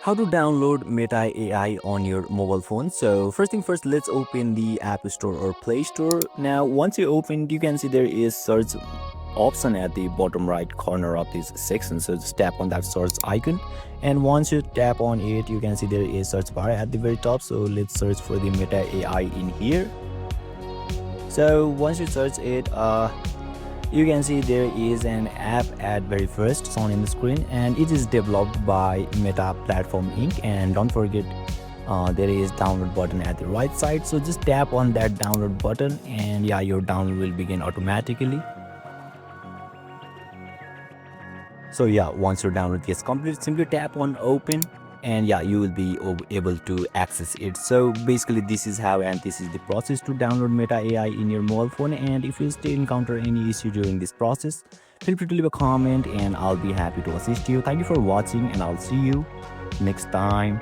How to download Meta AI on your mobile phone. So first thing first, let's open the App Store or Play Store. Now once you open, you can see there is search option at the bottom right corner of this section. So just tap on that search icon, and once you tap on it, you can see there is search bar at the very top. So let's search for the Meta AI in here. So once you search it, you can see there is an app at very first shown in the screen, and it is developed by Meta Platform Inc. And don't forget, there is download button at the right side. So just tap on that download button, and yeah, your download will begin automatically. So yeah, once your download gets complete, simply tap on open, and yeah, you will be able to access it. So basically this is how, and this is the process to download Meta AI in your mobile phone. And if you still encounter any issue during this process, feel free to leave a comment and I'll be happy to assist you. Thank you for watching, and I'll see you next time.